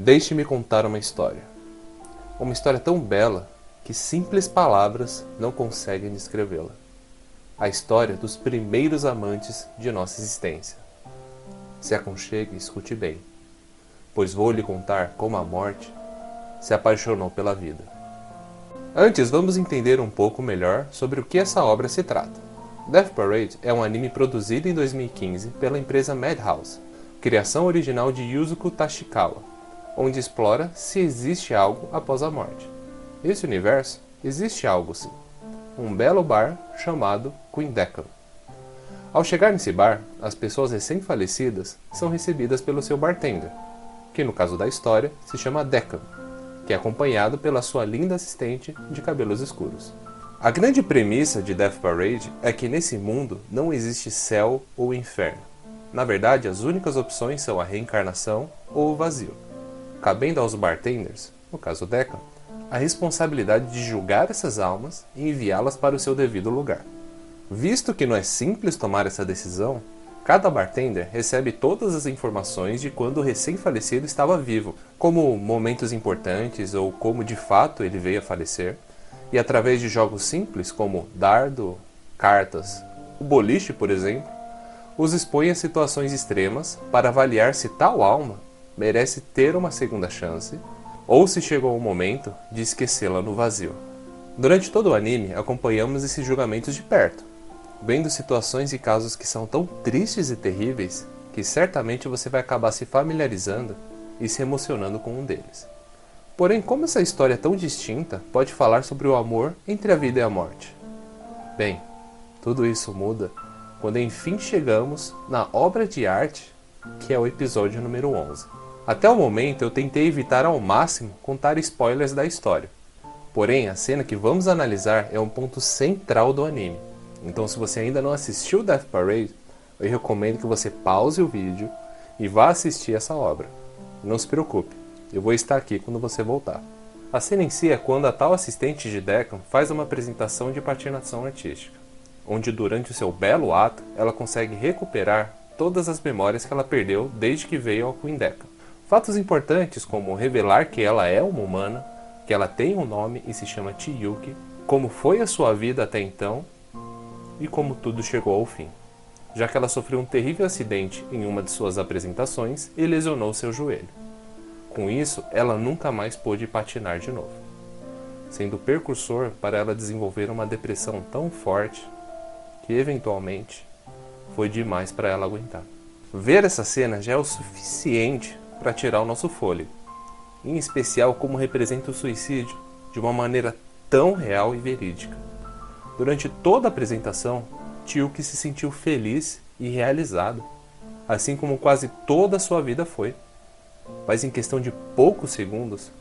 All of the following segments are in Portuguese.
Deixe-me contar uma história. Uma história tão bela que simples palavras não conseguem descrevê-la. A história dos primeiros amantes de nossa existência. Se aconchegue e escute bem, pois vou lhe contar como a morte se apaixonou pela vida. Antes, vamos entender um pouco melhor sobre o que essa obra se trata. Death Parade é um anime produzido em 2015 pela empresa Madhouse, criação original de Yuzuko Tashikawa, onde explora se existe algo após a morte. Nesse universo, existe algo sim. Um belo bar chamado Queen Decan. Ao chegar nesse bar, as pessoas recém-falecidas são recebidas pelo seu bartender, que no caso da história se chama Decan, que é acompanhado pela sua linda assistente de cabelos escuros. A grande premissa de Death Parade é que nesse mundo não existe céu ou inferno. Na verdade, as únicas opções são a reencarnação ou o vazio, cabendo aos bartenders, no caso Decan, a responsabilidade de julgar essas almas e enviá-las para o seu devido lugar. Visto que não é simples tomar essa decisão, cada bartender recebe todas as informações de quando o recém-falecido estava vivo, como momentos importantes ou como de fato ele veio a falecer, e através de jogos simples como dardo, cartas, o boliche, por exemplo, os expõe a situações extremas para avaliar se tal alma merece ter uma segunda chance ou se chegou o momento de esquecê-la no vazio. Durante todo o anime, acompanhamos esses julgamentos de perto, vendo situações e casos que são tão tristes e terríveis que certamente você vai acabar se familiarizando e se emocionando com um deles. Porém, como essa história tão distinta pode falar sobre o amor entre a vida e a morte? Bem, tudo isso muda quando enfim chegamos na obra de arte que é o episódio número 11. Até o momento eu tentei evitar ao máximo contar spoilers da história. Porém, a cena que vamos analisar é um ponto central do anime. Então, se você ainda não assistiu Death Parade, eu recomendo que você pause o vídeo e vá assistir essa obra. Não se preocupe, eu vou estar aqui quando você voltar. A cena em si é quando a tal assistente de Decan faz uma apresentação de patinação artística, onde durante o seu belo ato ela consegue recuperar todas as memórias que ela perdeu desde que veio ao Queen Decan. Fatos importantes como revelar que ela é uma humana, que ela tem um nome e se chama Chiyuki, como foi a sua vida até então e como tudo chegou ao fim, já que ela sofreu um terrível acidente em uma de suas apresentações e lesionou seu joelho. Com isso, ela nunca mais pôde patinar de novo, sendo o precursor para ela desenvolver uma depressão tão forte que eventualmente foi demais para ela aguentar. Ver essa cena já é o suficiente para tirar o nosso fôlego, em especial como representa o suicídio de uma maneira tão real e verídica. Durante toda a apresentação, Chiyuki se sentiu feliz e realizado, assim como quase toda a sua vida foi. Mas em questão de poucos segundos,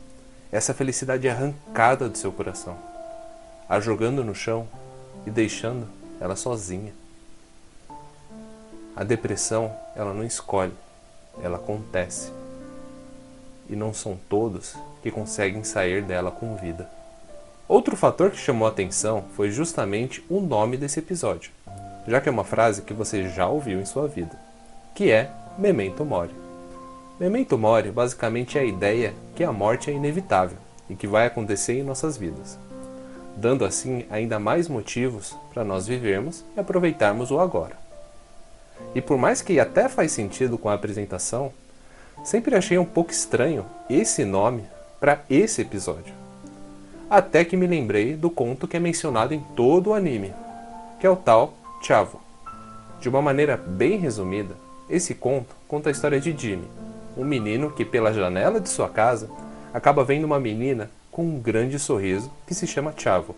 essa felicidade é arrancada do seu coração, a jogando no chão e deixando ela sozinha. A depressão, ela não escolhe, ela acontece. E não são todos que conseguem sair dela com vida. Outro fator que chamou a atenção foi justamente o nome desse episódio, já que é uma frase que você já ouviu em sua vida, que é Memento Mori. Memento Mori basicamente é a ideia que a morte é inevitável e que vai acontecer em nossas vidas, dando assim ainda mais motivos para nós vivermos e aproveitarmos o agora. E por mais que até faz sentido com a apresentação, sempre achei um pouco estranho esse nome para esse episódio. Até que me lembrei do conto que é mencionado em todo o anime, que é o tal Chavo. De uma maneira bem resumida, esse conto conta a história de Jimmy, um menino que pela janela de sua casa acaba vendo uma menina com um grande sorriso que se chama Chavo,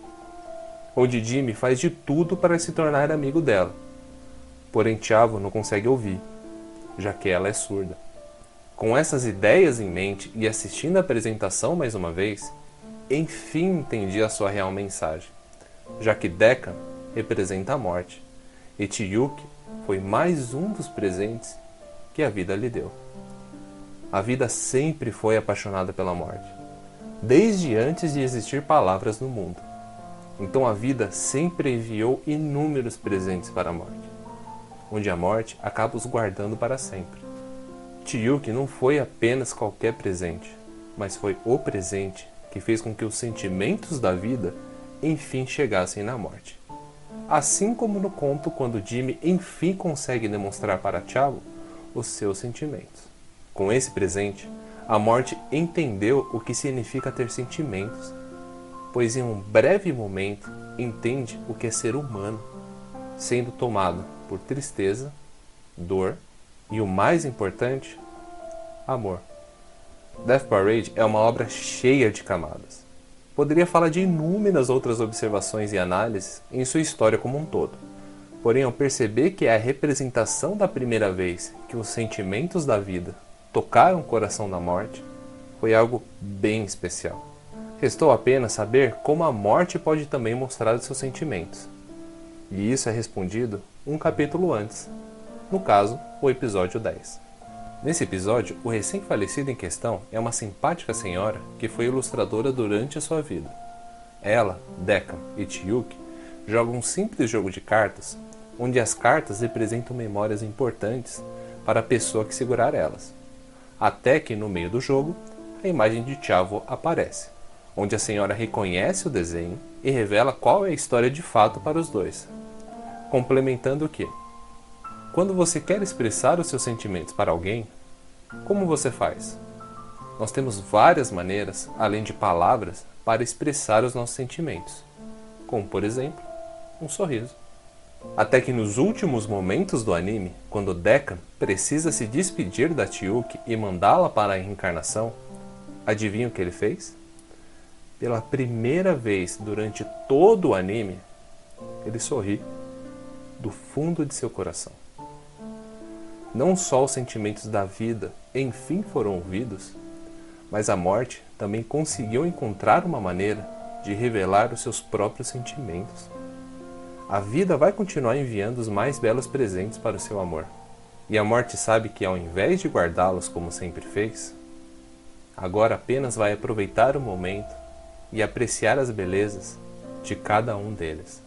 onde Jimmy faz de tudo para se tornar amigo dela. Porém Chavo não consegue ouvir, já que ela é surda. Com essas ideias em mente e assistindo a apresentação mais uma vez, enfim entendi a sua real mensagem, já que Decan representa a morte e Chiyuki foi mais um dos presentes que a vida lhe deu. A vida sempre foi apaixonada pela morte, desde antes de existir palavras no mundo. Então a vida sempre enviou inúmeros presentes para a morte, onde a morte acaba os guardando para sempre. Chiyuki não foi apenas qualquer presente, mas foi o presente que fez com que os sentimentos da vida enfim chegassem na morte. Assim como no conto quando Jimmy enfim consegue demonstrar para Chavo os seus sentimentos. Com esse presente, a morte entendeu o que significa ter sentimentos, pois em um breve momento entende o que é ser humano, sendo tomado por tristeza, dor e, o mais importante, amor. Death Parade é uma obra cheia de camadas. Poderia falar de inúmeras outras observações e análises em sua história como um todo. Porém, ao perceber que é a representação da primeira vez que os sentimentos da vida tocaram o coração da morte, foi algo bem especial. Restou apenas saber como a morte pode também mostrar os seus sentimentos. E isso é respondido um capítulo antes, no caso, o episódio 10. Nesse episódio, o recém-falecido em questão é uma simpática senhora que foi ilustradora durante a sua vida. Ela, Deccan e Chiyuki jogam um simples jogo de cartas, onde as cartas representam memórias importantes para a pessoa que segurar elas. Até que, no meio do jogo, a imagem de Chavo aparece, onde a senhora reconhece o desenho e revela qual é a história de fato para os dois. Complementando que, quando você quer expressar os seus sentimentos para alguém, como você faz? Nós temos várias maneiras, além de palavras, para expressar os nossos sentimentos, como, por exemplo, um sorriso. Até que nos últimos momentos do anime, quando Deccan precisa se despedir da Chiyuki e mandá-la para a reencarnação, adivinha o que ele fez? Pela primeira vez durante todo o anime, ele sorri do fundo de seu coração. Não só os sentimentos da vida enfim foram ouvidos, mas a morte também conseguiu encontrar uma maneira de revelar os seus próprios sentimentos. A vida vai continuar enviando os mais belos presentes para o seu amor, e a morte sabe que, ao invés de guardá-los como sempre fez, agora apenas vai aproveitar o momento e apreciar as belezas de cada um deles.